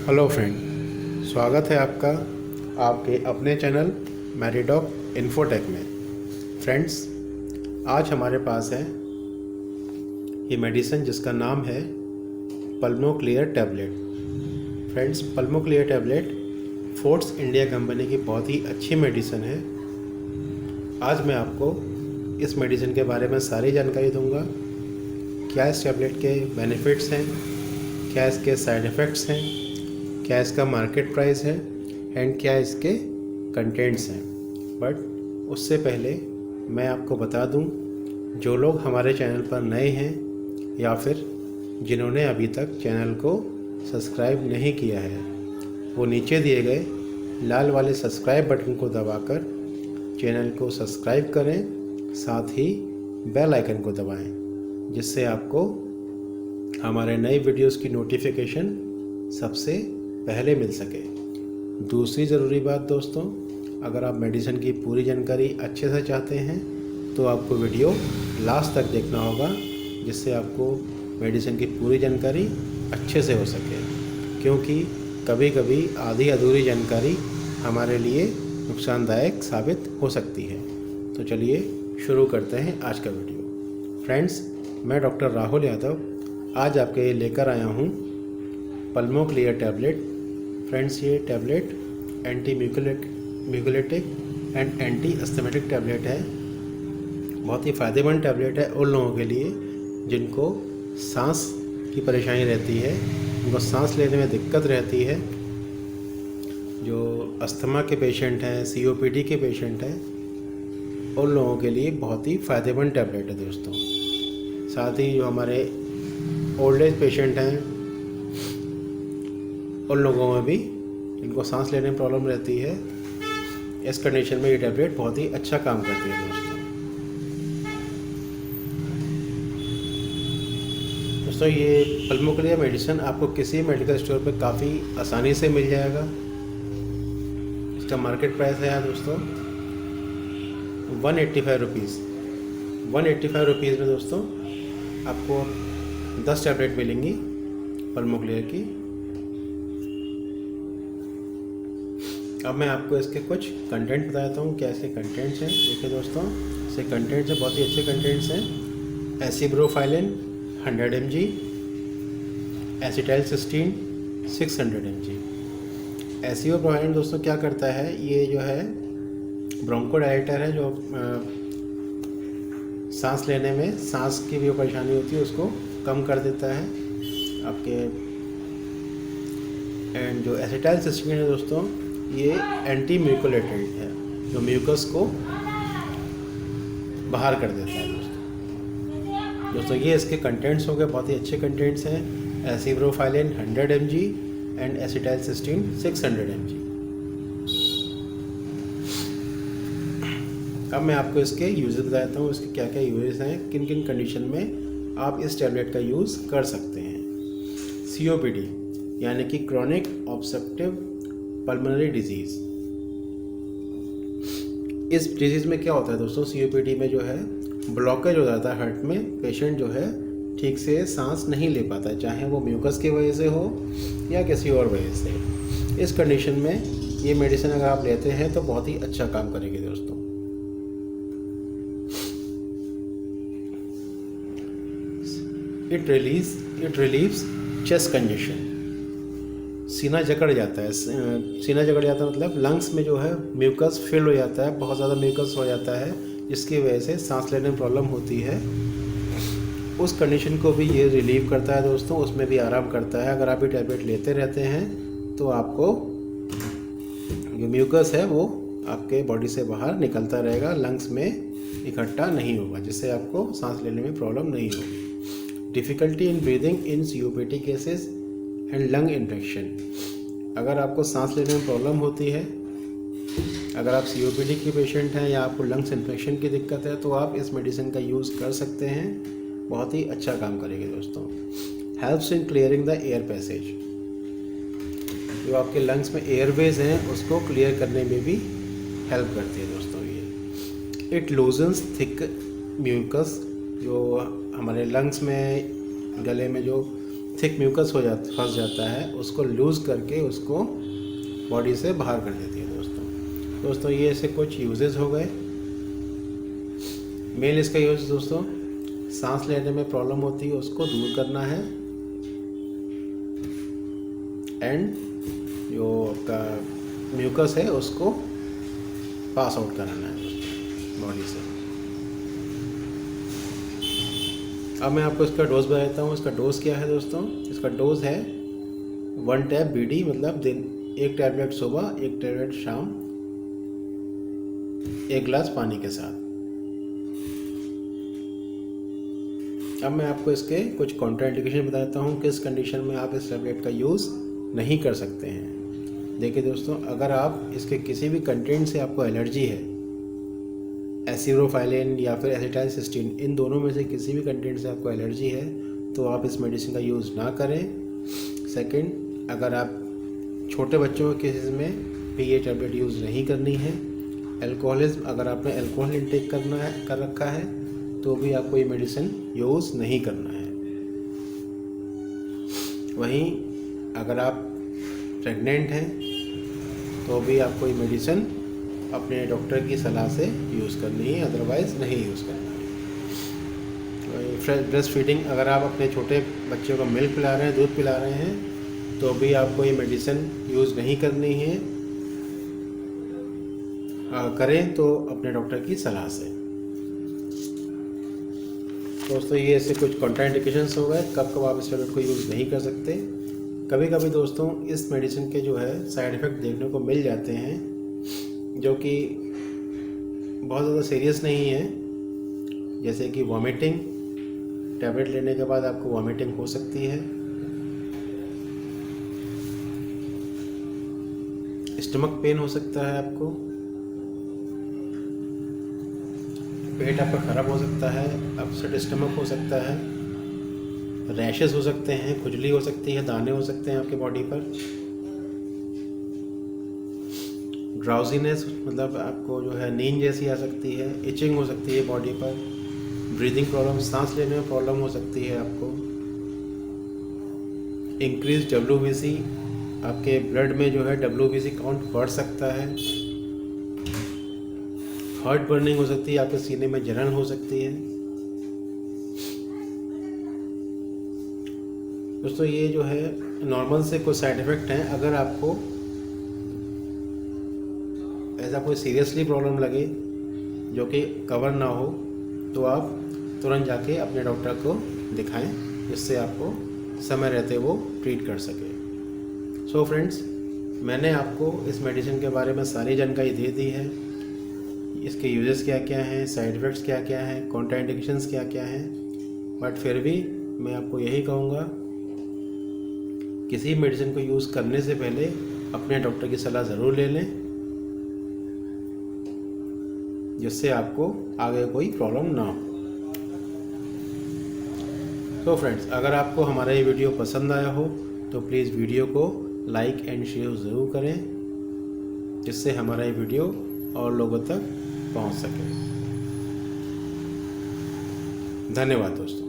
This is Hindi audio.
हेलो फ्रेंड, स्वागत है आपका आपके अपने चैनल मैरीडॉक इन्फोटेक में। फ्रेंड्स, आज हमारे पास है ये मेडिसिन जिसका नाम है pulmo clear tablet. Friends, pulmo clear tablet forts India company की बहुत ही अच्छी मेडिसिन है। आज मैं आपको इस मेडिसिन के बारे में सारी जानकारी दूंगा। क्या इस टैबलेट के बेनिफिट्स हैं, क्या इसके साइड इफ़ेक्ट्स हैं, क्या इसका मार्केट प्राइस है एंड क्या इसके कंटेंट्स हैं। बट उससे पहले मैं आपको बता दूं, जो लोग हमारे चैनल पर नए हैं या फिर जिन्होंने अभी तक चैनल को सब्सक्राइब नहीं किया है, वो नीचे दिए गए लाल वाले सब्सक्राइब बटन को दबाकर चैनल को सब्सक्राइब करें, साथ ही बेल आइकन को दबाएं, जिससे आपको हमारे नए वीडियोस की नोटिफिकेशन सबसे पहले मिल सके। दूसरी ज़रूरी बात दोस्तों, अगर आप मेडिसिन की पूरी जानकारी अच्छे से चाहते हैं तो आपको वीडियो लास्ट तक देखना होगा, जिससे आपको मेडिसिन की पूरी जानकारी अच्छे से हो सके, क्योंकि कभी कभी आधी अधूरी जानकारी हमारे लिए नुकसानदायक साबित हो सकती है। तो चलिए शुरू करते हैं आज का वीडियो। फ्रेंड्स, मैं डॉक्टर राहुल यादव आज आपके लिए लेकर आया हूँ पल्मो क्लियर टैबलेट। फ्रेंड्स, ये tablet anti mucolytic and anti asthmatic tablet है। बहुत ही फ़ायदेमंद टैबलेट है उन लोगों के लिए जिनको सांस की परेशानी रहती है, उनको सांस लेने में दिक्कत रहती है, जो अस्थमा के पेशेंट हैं, सीओपीडी के पेशेंट हैं, उन लोगों के लिए बहुत ही फ़ायदेमंद टैबलेट है दोस्तों। साथ ही जो हमारे ओल्ड एज पेशेंट हैं, उन लोगों में भी जिनको सांस लेने में प्रॉब्लम रहती है, इस कंडीशन में ये टैबलेट बहुत ही अच्छा काम करती है दोस्तों। ये पल्मो क्लियर मेडिसिन आपको किसी मेडिकल स्टोर पर काफ़ी आसानी से मिल जाएगा। इसका मार्केट प्राइस है दोस्तों 185 रुपीज़। 185 रुपीज़ में दोस्तों आपको 10 टैबलेट मिलेंगी पल्मो क्लियर की। अब मैं आपको इसके कुछ कंटेंट बताता हूँ, क्या इसके कंटेंट्स हैं। देखिए दोस्तों, इसके कंटेंट्स हैं, बहुत ही अच्छे कंटेंट्स हैं। एसिब्रोफाइलिन 100 mg, एसिटाइलसिस्टीन 600 mg। एसिब्रोफाइलिन दोस्तों क्या करता है, ये जो है ब्रोंकोडायलेटर है, जो सांस लेने में सांस की भी परेशानी होती है उसको कम कर देता है आपके। एंड जो एसिटाइलसिस्टीन है दोस्तों, ये एंटी म्यूकोलिटिक है, जो म्यूकस को बाहर कर देता है दोस्तों। ये इसके कंटेंट्स हो गए, बहुत ही अच्छे कंटेंट्स हैं। एसिब्रोफाइलिन 100 mg एंड एसिटाइलसिस्टीन 600 mg। अब मैं आपको इसके यूजेस बताता हूँ, इसके क्या क्या यूजेस हैं, किन किन कंडीशन में आप इस टैबलेट का यूज़ कर सकते हैं। सीओपीडी यानी कि क्रॉनिक ऑब्स्ट्रक्टिव पल्मोनरी डिजीज़। इस डिजीज़ में क्या होता है दोस्तों, सीओपीडी में जो है ब्लॉकेज हो जाता है हार्ट में, पेशेंट जो है ठीक से सांस नहीं ले पाता है, चाहे वो म्यूकस की वजह से हो या किसी और वजह से। इस कंडीशन में ये मेडिसिन अगर आप लेते हैं तो बहुत ही अच्छा काम करेगी दोस्तों। It relieves chest congestion. सीना जकड़ जाता है, सीना जकड़ जाता है मतलब लंग्स में जो है म्यूकस फिल हो जाता है, बहुत ज़्यादा म्यूकस हो जाता है, जिसकी वजह से सांस लेने में प्रॉब्लम होती है। उस कंडीशन को भी ये रिलीव करता है दोस्तों, उसमें भी आराम करता है। अगर आप ये टैबलेट लेते रहते हैं तो आपको जो म्यूकस है वो आपके बॉडी से बाहर निकलता रहेगा, लंग्स में इकट्ठा नहीं होगा, जिससे आपको सांस लेने में प्रॉब्लम नहीं होगी। Difficulty in breathing in COPD cases and lung infection. अगर आपको सांस लेने में प्रॉब्लम होती है, अगर आप सीओपीडी के पेशेंट हैं या आपको लंग्स इन्फेक्शन की दिक्कत है, तो आप इस मेडिसिन का यूज़ कर सकते हैं। बहुत ही अच्छा काम करेगी दोस्तों। Helps in clearing the air passage. जो आपके लंग्स में एयरवेज हैं उसको क्लियर करने में भी हेल्प करती है दोस्तों ये। It loosens thick mucus. जो हमारे लंग्स में, गले में जो थिक म्यूकस हो जाता फंस जाता है उसको लूज़ करके उसको बॉडी से बाहर कर देती है दोस्तों ये ऐसे कुछ यूजेस हो गए। मेन इसका यूज दोस्तों सांस लेने में प्रॉब्लम होती है उसको दूर करना है, एंड जो आपका म्यूकस है उसको पास आउट कराना है दोस्तों बॉडी से। अब मैं आपको इसका डोज बता देता हूँ। इसका डोज क्या है दोस्तों? इसका डोज है 1 टैब BD, मतलब दिन 1 टैबलेट सुबह 1 टैबलेट शाम 1 गिलास पानी के साथ। अब मैं आपको इसके कुछ कॉन्ट्राइंडिकेशन बताता हूँ किस कंडीशन में आप इस टैबलेट का यूज़ नहीं कर सकते हैं। देखिए दोस्तों, अगर आप इसके किसी भी कंटेंट से आपको एलर्जी है, एसिरोफाइलिन या फिर एसिटाइलसिस्टीन, इन दोनों में से किसी भी कंटेंट से आपको एलर्जी है तो आप इस मेडिसिन का यूज़ ना करें। सेकंड, अगर आप छोटे बच्चों के केसेस में भी ये टैबलेट यूज़ नहीं करनी है। अल्कोहलिज्म, अगर आपने अल्कोहल इंटेक कर रखा है तो भी आपको ये मेडिसिन यूज़ नहीं करना है। वहीं अगर आप प्रेग्नेंट हैं तो भी आपको ये मेडिसिन अपने डॉक्टर की सलाह से यूज़ करनी है, अदरवाइज़ नहीं यूज़ करना है। ब्रेस्ट फीडिंग, अगर आप अपने छोटे बच्चों को मिल्क पिला रहे हैं, दूध पिला रहे हैं, तो भी आपको ये मेडिसिन यूज़ नहीं करनी है। करें तो अपने डॉक्टर की सलाह से। दोस्तों ये ऐसे कुछ कॉन्ट्राइंडिकेशंस हो गए कब कब आप इस टैबलेट को यूज़ नहीं कर सकते। कभी कभी दोस्तों इस मेडिसिन के जो है साइड इफ़ेक्ट देखने को मिल जाते हैं जो कि बहुत ज़्यादा सीरियस नहीं है, जैसे कि वॉमिटिंग। टैबलेट लेने के बाद आपको वॉमिटिंग हो सकती है, स्टमक पेन हो सकता है, आपको पेट आपका ख़राब हो सकता है, अपसेट स्टमक हो सकता है, रैशेस हो सकते हैं, खुजली हो सकती है, दाने हो सकते हैं आपके बॉडी पर, ड्राउजीनेस, मतलब आपको जो है नींद जैसी आ सकती है, इचिंग हो सकती है बॉडी पर, ब्रीदिंग प्रॉब्लम, सांस लेने में प्रॉब्लम हो सकती है आपको, इंक्रीज WBC, आपके ब्लड में जो है WBC काउंट बढ़ सकता है, हार्ट बर्निंग हो सकती है, आपके सीने में जलन हो सकती है। दोस्तों ये जो है नॉर्मल से कुछ साइड इफ़ेक्ट हैं। अगर आपको ऐसा कोई सीरियसली प्रॉब्लम लगे जो कि कवर ना हो तो आप तुरंत जाके अपने डॉक्टर को दिखाएं, जिससे आपको समय रहते वो ट्रीट कर सके। सो फ्रेंड्स, मैंने आपको इस मेडिसिन के बारे में सारी जानकारी दे दी है। इसके यूजेस क्या क्या हैं, साइड इफ़ेक्ट्स क्या क्या हैं, कॉन्ट्राइंडिकेशंस क्या क्या हैं, बट फिर भी मैं आपको यही कहूँगा, किसी मेडिसिन को यूज़ करने से पहले अपने डॉक्टर की सलाह ज़रूर ले लें, जिससे आपको आगे कोई प्रॉब्लम ना हो। तो फ्रेंड्स, अगर आपको हमारा ये वीडियो पसंद आया हो तो प्लीज़ वीडियो को लाइक एंड शेयर ज़रूर करें, जिससे हमारा ये वीडियो और लोगों तक पहुंच सके। धन्यवाद दोस्तों।